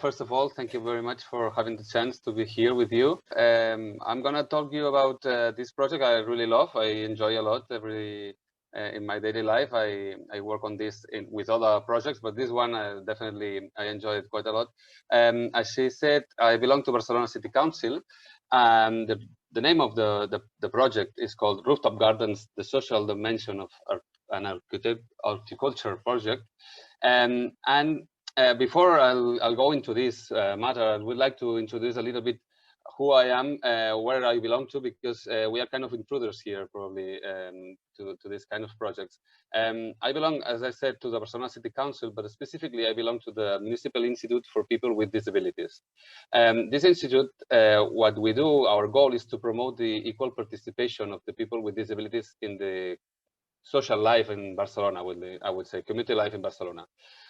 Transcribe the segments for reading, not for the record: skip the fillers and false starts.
First of all, thank you very much for having the chance to be here with you. I'm going to talk to you about this project I really love. I enjoy a lot in my daily life. I work on this with other projects, but this one definitely I enjoy it quite a lot. As she said, I belong to Barcelona City Council, and the name of the project is called Rooftop Gardens, the social dimension of an horticulture project. And before I'll go into this matter, I would like to introduce a little bit who I am, where I belong to, because we are kind of intruders here, probably, to this kind of projects. I belong, as I said, to the Barcelona City Council, but specifically I belong to the Municipal Institute for People with Disabilities. This institute, what we do, our goal is to promote the equal participation of the people with disabilities in the social life in Barcelona, I would say, community life in Barcelona.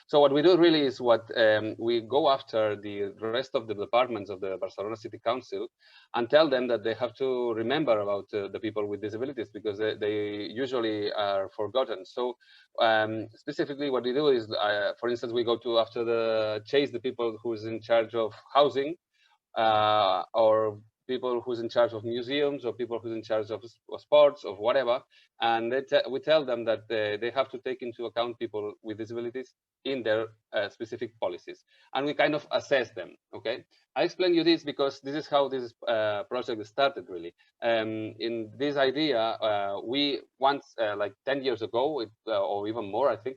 So what we do really is we go after the rest of the departments of the Barcelona City Council and tell them that they have to remember about the people with disabilities, because they usually are forgotten. So specifically what we do is, for instance, we go to chase the people who's in charge of housing, or people who's in charge of museums, or people who's in charge of sports, or whatever, and we tell them that they have to take into account people with disabilities in their specific policies, and we kind of assess them. Okay, I explain you this because this is how this project started, really. In this idea, we once, like 10 years ago, or even more, I think,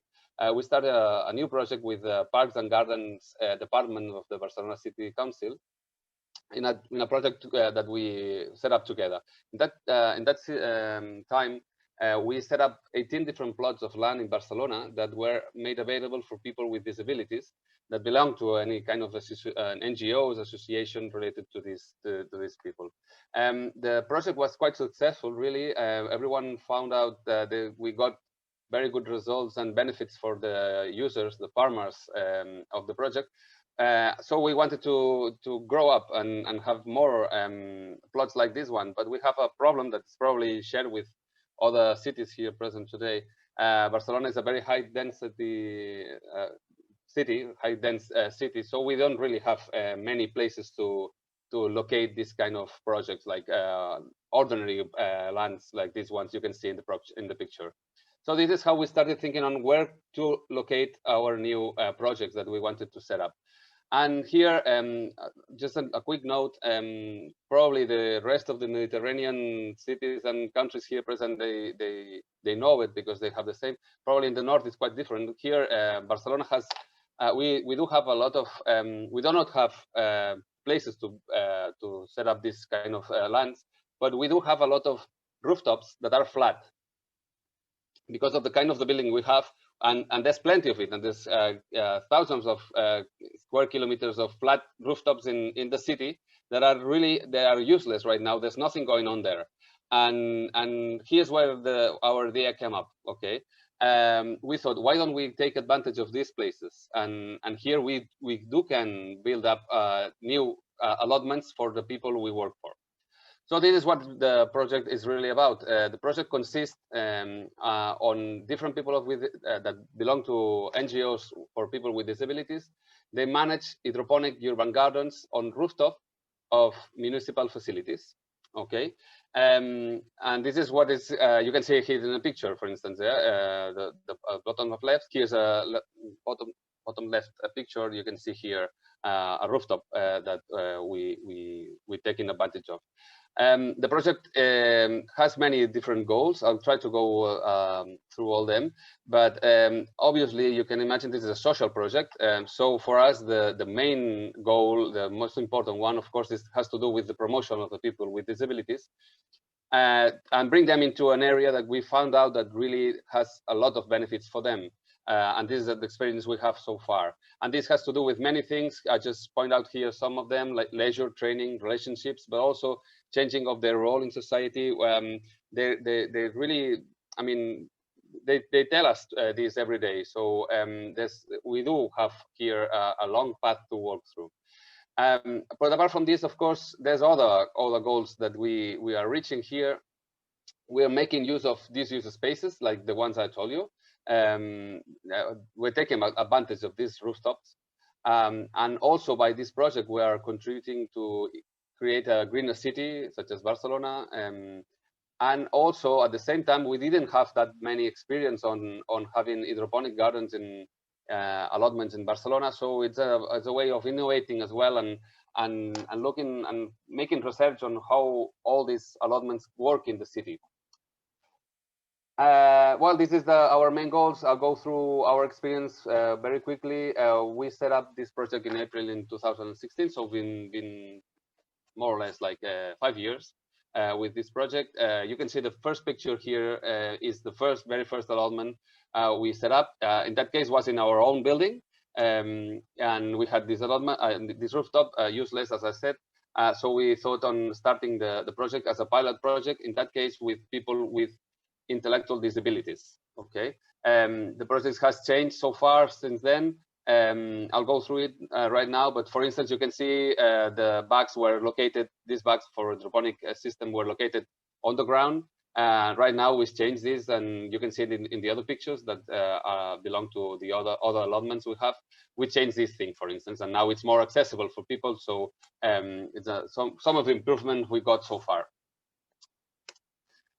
we started a new project with the Parks and Gardens Department of the Barcelona City Council, in a project that we set up together. In that time, we set up 18 different plots of land in Barcelona that were made available for people with disabilities that belong to any kind of an NGOs association related to these people. The project was quite successful, really. Everyone found out that we got very good results and benefits for the users, the farmers of the project. So we wanted to grow up and have more plots like this one, but we have a problem that's probably shared with other cities here present today. Barcelona is a very high density city, so we don't really have many places to locate this kind of projects, like ordinary lands like these ones you can see in the picture. So this is how we started thinking on where to locate our new projects that we wanted to set up. And here, just a quick note, probably the rest of the Mediterranean cities and countries here present, they know it because they have the same. Probably in the north it's quite different. Here, Barcelona has, we do have a lot of, we do not have places to set up this kind of lands, but we do have a lot of rooftops that are flat because of the kind of the building we have. And there's plenty of it, and there's thousands of square kilometers of flat rooftops in the city that are really, they are useless right now. There's nothing going on there, and here's where our idea came up. Okay, we thought, why don't we take advantage of these places, and here we can build up new allotments for the people we work for. So this is what the project is really about. The project consists on different people that belong to NGOs for people with disabilities. They manage hydroponic urban gardens on rooftop of municipal facilities. Okay, and this is what is you can see here in the picture, for instance. The bottom of left, here's a bottom left picture. You can see here a rooftop that we taking advantage of. The project has many different goals. I'll try to go through all them, but obviously you can imagine this is a social project. So for us, the main goal, the most important one, of course, has to do with the promotion of the people with disabilities, and bring them into an area that we found out that really has a lot of benefits for them. And this is the experience we have so far. And this has to do with many things. I just point out here some of them, like leisure, training, relationships, but also changing of their role in society. They really, I mean, they tell us this every day. So we do have here a long path to work through. But apart from this, of course, there's other goals that we are reaching here. We are making use of these user spaces, like the ones I told you. We're taking advantage of these rooftops. And also by this project, we are contributing to create a greener city, such as Barcelona. And also at the same time, we didn't have that many experience on having hydroponic gardens in allotments in Barcelona. So it's a way of innovating as well, and looking and making research on how all these allotments work in the city. Well, this is our main goals. I'll go through our experience very quickly. We set up this project in April in 2016, so we've been more or less like 5 years with this project. You can see the first picture here is the very first allotment we set up. In that case, was in our own building, and we had this allotment, this rooftop, useless, as I said. So we thought on starting the project as a pilot project. In that case, with people with intellectual disabilities. Okay, the project has changed so far since then. I'll go through it right now, but for instance, you can see the bags were located, these bags for hydroponic system were located on the ground. Right now we've changed this, and you can see it in the other pictures that belong to the other allotments we have. We changed this thing, for instance, and now it's more accessible for people. So it's some of the improvement we got so far.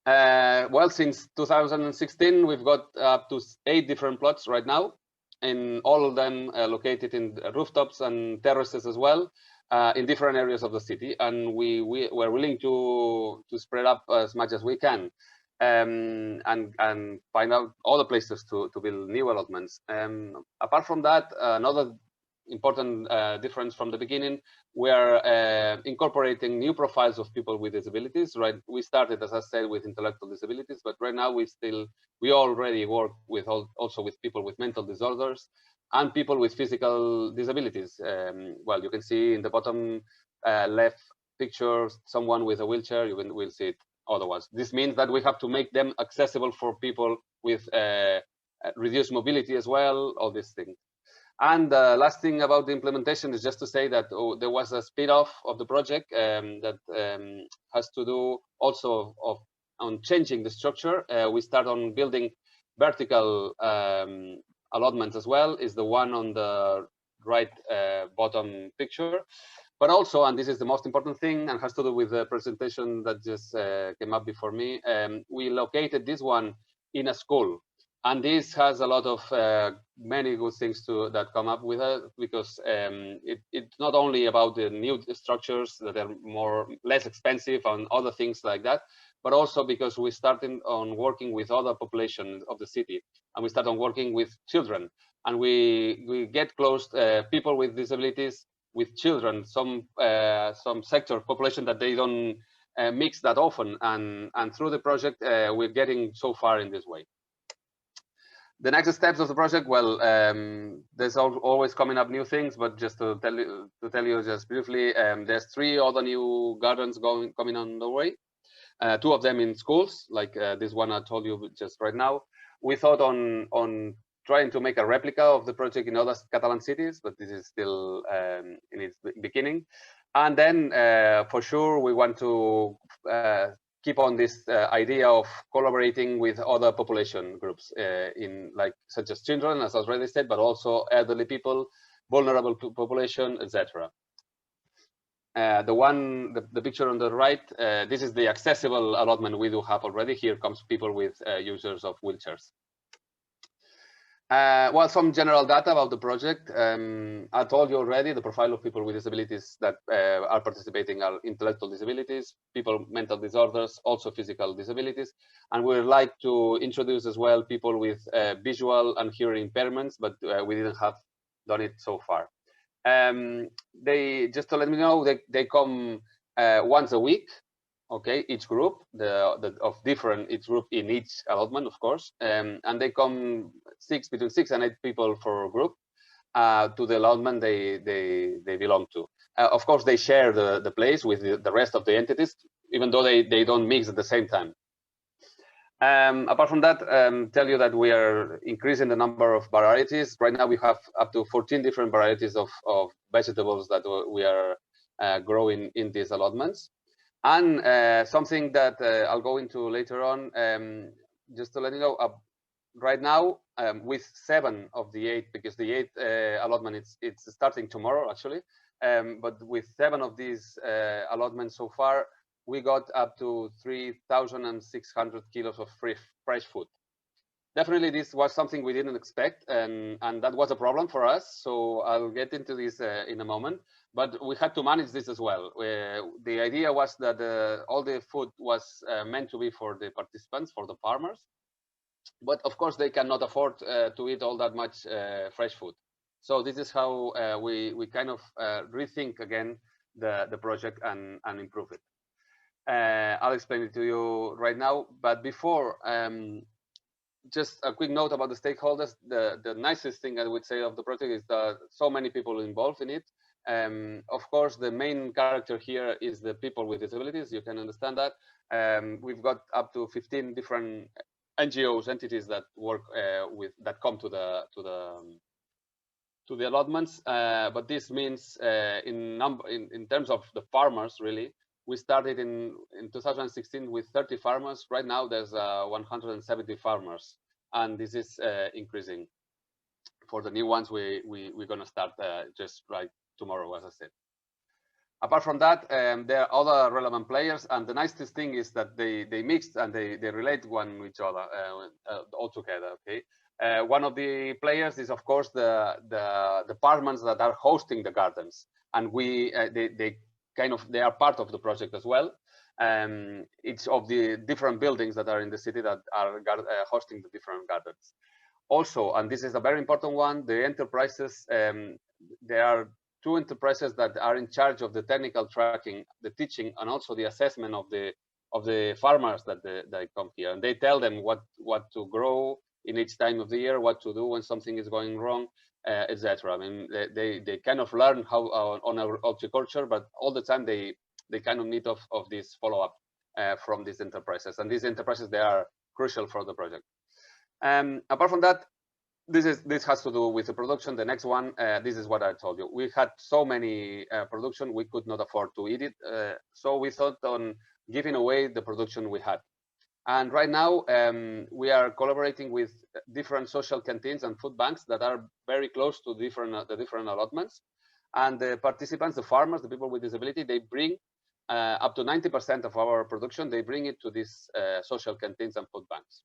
Well, since 2016, we've got up to 8 different plots right now, and all of them located in rooftops and terraces as well, in different areas of the city. And we're willing to spread up as much as we can, and find out other places to build new allotments. Apart from that, another important difference from the beginning, we are incorporating new profiles of people with disabilities. Right, we started, as I said, with intellectual disabilities, but right now we already work with also with people with mental disorders and people with physical disabilities. Well, you can see in the bottom left picture someone with a wheelchair. We'll see it otherwise. This means that we have to make them accessible for people with reduced mobility as well, all these things. And the last thing about the implementation is just to say that there was a spin-off of the project that has to do also on changing the structure. We start on building vertical allotments as well, is the one on the right bottom picture. But also, and this is the most important thing and has to do with the presentation that just came up before me, we located this one in a school. And this has a lot of many good things that come up with it, because it's not only about the new structures that are less expensive and other things like that, but also because we started on working with other populations of the city, and we start on working with children, and we get close people with disabilities with children, some sector of population that they don't mix that often, and through the project we're getting so far in this way. The next steps of the project, well, there's always coming up new things, but just to tell you just briefly, there's 3 other new gardens coming on the way. 2 of them in schools, like this one I told you just right now. We thought on trying to make a replica of the project in other Catalan cities, but this is still in its beginning. And then for sure we want to keep on this idea of collaborating with other population groups such as children, as I already said, but also elderly people, vulnerable population, etc. The picture on the right, this is the accessible allotment we do have already. Here comes people with users of wheelchairs. Well, some general data about the project. I told you already the profile of people with disabilities that are participating are intellectual disabilities, people with mental disorders, also physical disabilities. And we would like to introduce as well people with visual and hearing impairments, but we didn't have done it so far. Just to let me know, they come once a week. Okay, each group, each group in each allotment, of course, and they come between 6 and 8 people for a group to the allotment they belong to. Of course, they share the place with the rest of the entities, even though they don't mix at the same time. Apart from that, tell you that we are increasing the number of varieties. Right now, we have up to 14 different varieties of vegetables that we are growing in these allotments. And something that I'll go into later on, just to let you know, right now with 7 of the 8, because the 8th allotment it's starting tomorrow actually. But with 7 of these allotments so far, we got up to 3,600 kilos of fresh food. Definitely, this was something we didn't expect, and that was a problem for us. So I'll get into this in a moment. But we had to manage this as well. The idea was that all the food was meant to be for the participants, for the farmers. But of course, they cannot afford to eat all that much fresh food. So this is how we kind of rethink again the project and improve it. I'll explain it to you right now. But before, just a quick note about the stakeholders. The nicest thing I would say of the project is that so many people involved in it. Of course, the main character here is the people with disabilities. You can understand that. We've got up to 15 different NGOs, entities that work that come to the allotments. But this means in terms of the farmers, really, we started in 2016 with 30 farmers. Right now, there's 170 farmers, and this is increasing. For the new ones, we're going to start just right tomorrow, as I said. Apart from that, there are other relevant players, and the nicest thing is that they mixed and they relate one with each other all together. Okay. One of the players is, of course, the departments that are hosting the gardens, and they are part of the project as well. Each of the different buildings that are in the city that are hosting the different gardens. Also, and this is a very important one, the enterprises. There are 2 enterprises that are in charge of the technical tracking, the teaching, and also the assessment of the farmers that they come here, and they tell them what to grow in each time of the year, what to do when something is going wrong, etc. I mean, they kind of learn how on horticulture, but all the time they kind of need of this follow-up from these enterprises, and these enterprises, they are crucial for the project. Apart from that, this has to do with the production. The next one, this is what I told you. We had so many production, we could not afford to eat it, so we thought on giving away the production we had. And right now, we are collaborating with different social canteens and food banks that are very close to the different allotments. And the participants, the farmers, the people with disability, they bring up to 90% of our production. They bring it to these social canteens and food banks.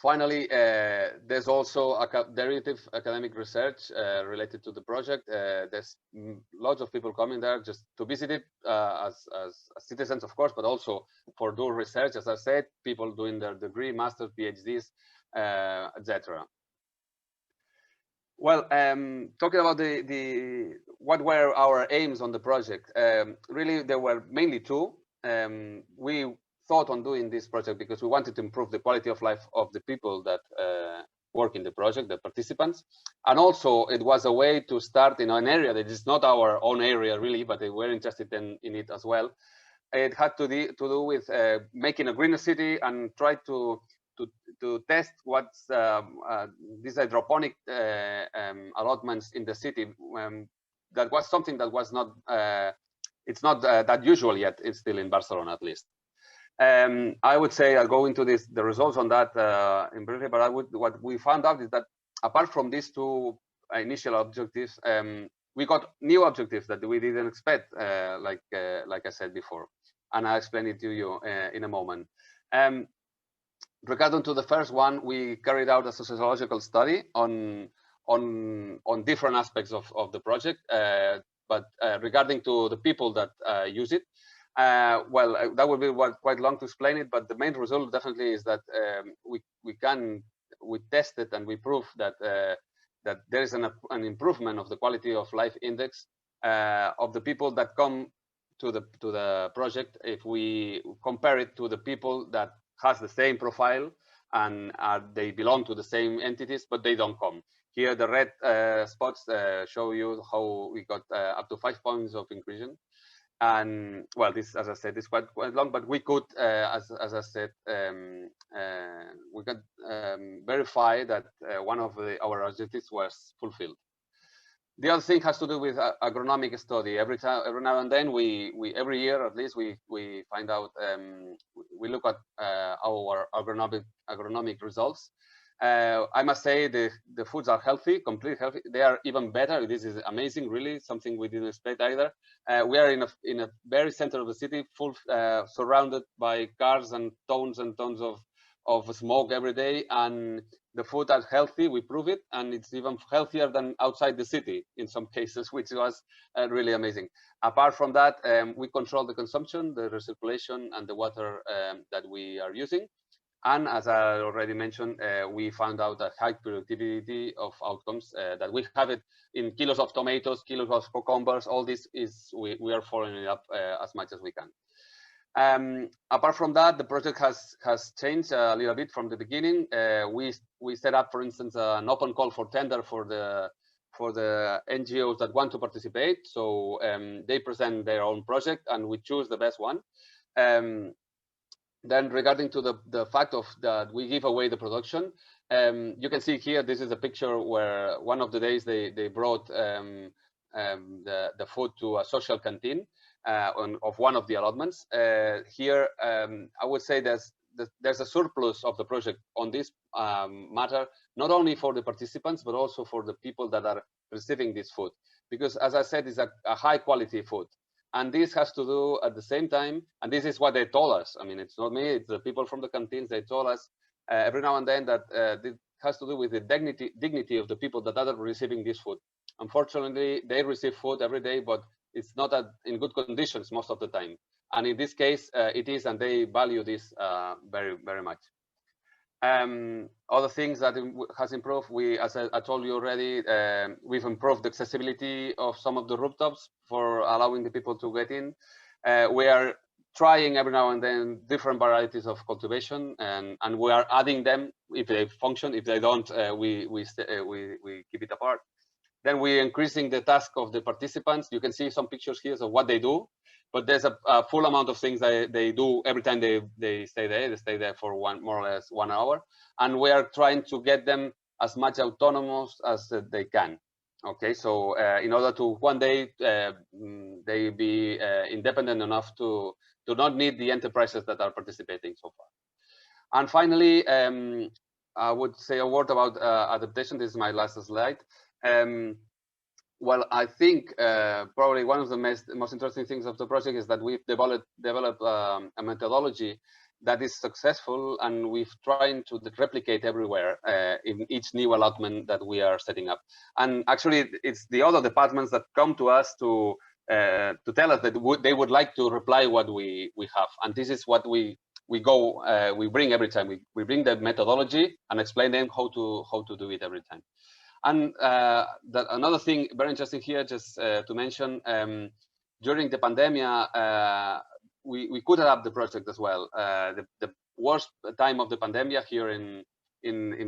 Finally, there's also derivative academic research related to the project. There's lots of people coming there just to visit it as citizens, of course, but also for do research, as I said, people doing their degree, master's, PhDs, etc. Well, talking about what were our aims on the project, really there were mainly 2. We thought on doing this project because we wanted to improve the quality of life of the people that work in the project, the participants. And also it was a way to start in an area that is not our own area really, but they were interested in it as well. It had to do with making a greener city and try to test what's these hydroponic allotments in the city. That was something that was not, it's not that usual yet. It's still in Barcelona at least. I would say I'll go into the results on that in briefly, but what we found out is that apart from these 2 initial objectives, we got new objectives that we didn't expect, like I said before, and I'll explain it to you in a moment. Regarding to the first one, we carried out a sociological study on different aspects of the project, but regarding to the people that use it. Well, that would be quite long to explain it, but the main result definitely is that we tested and we proved that there is an improvement of the quality of life index of the people that come to the project if we compare it to the people that has the same profile and they belong to the same entities, but they don't come. Here, the red spots show you how we got up to 5 points of increase. And well, this, as I said, is quite long, but we could, as I said, we could verify that one of our objectives was fulfilled. The other thing has to do with agronomic study. Every now and then, every year at least, we find out, we look at our agronomic results. I must say the foods are healthy, completely healthy. They are even better. This is amazing, really, something we didn't expect either. We are in a very center of the city, full surrounded by cars and tons of smoke every day, and the food are healthy. We prove it, and it's even healthier than outside the city in some cases, which was really amazing. Apart from that, we control the consumption, the recirculation, and the water that we are using. And as I already mentioned, we found out a high productivity of outcomes, that we have it in kilos of tomatoes, kilos of cucumbers. All this is, we are following it up as much as we can. Apart from that, the project has changed a little bit from the beginning. We set up, for instance, an open call for tender for the NGOs that want to participate. So they present their own project, and we choose the best one. Then regarding to the fact of that we give away the production, you can see here, this is a picture where one of the days they brought the food to a social canteen of one of the allotments. Here, I would say there's a surplus of the project on this matter, not only for the participants, but also for the people that are receiving this food. Because as I said, it's a high quality food. And this has to do at the same time, and this is what they told us. I mean, it's not me, it's the people from the canteens. They told us every now and then that this has to do with the dignity of the people that are receiving this food. Unfortunately, they receive food every day, but it's not in good conditions most of the time. And in this case, it is, and they value this very, very much. Other things that has improved, as I told you already, we've improved the accessibility of some of the rooftops for allowing the people to get in. We are trying every now and then different varieties of cultivation, and we are adding them if they function. If they don't, we keep it apart. Then we're increasing the task of the participants. You can see some pictures here of what they do, but there's a full amount of things they do every time they stay there. They stay there for more or less 1 hour. And we are trying to get them as much autonomous as they can. Okay, so in order to one day they be independent enough to not need the enterprises that are participating so far. And finally, I would say a word about adaptation. This is my last slide. Well, I think probably one of the most interesting things of the project is that we've developed a methodology that is successful, and we've tried to replicate everywhere in each new allotment that we are setting up. And actually, it's the other departments that come to us to tell us that they would like to reply what we have. And this is what we bring every time. We bring the methodology and explain them how to do it every time. And another thing very interesting here, just to mention, during the pandemic, we could adapt the project as well. The worst time of the pandemic here in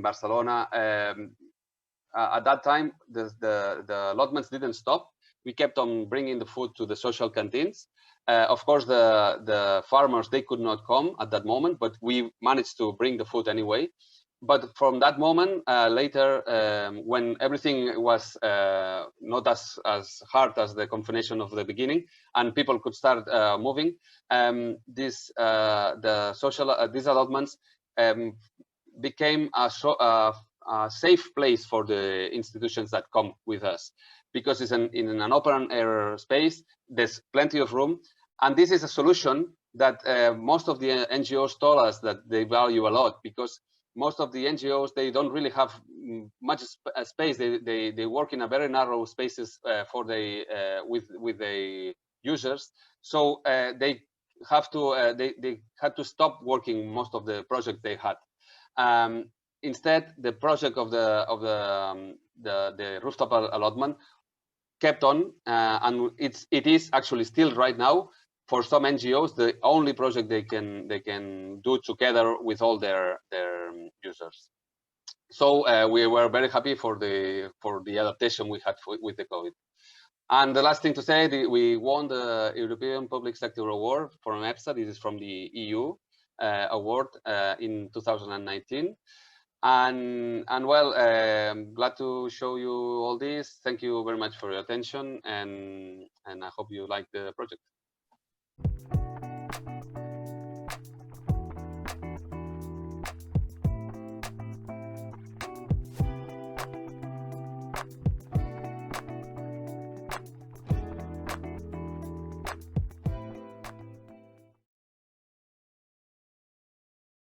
Barcelona, at that time, the allotments didn't stop. We kept on bringing the food to the social canteens. Of course, the farmers, they could not come at that moment, but we managed to bring the food anyway. But from that moment, later, when everything was not as hard as the confination of the beginning, and people could start moving, these allotments became a safe place for the institutions that come with us, because it's in an open air space. There's plenty of room, and this is a solution that most of the NGOs told us that they value a lot, because most of the NGOs, they don't really have much space. They work in a very narrow spaces with the users. So they had to stop working most of the projects they had. Instead, the project of the rooftop allotment kept on, and it is actually still right now, for some NGOs, the only project they can do together with all their users. So we were very happy for the adaptation we had with the COVID. And the last thing to say, we won the European Public Sector Award from EPSA. This is from the EU award in 2019. And well, I'm glad to show you all this. Thank you very much for your attention, and I hope you like the project.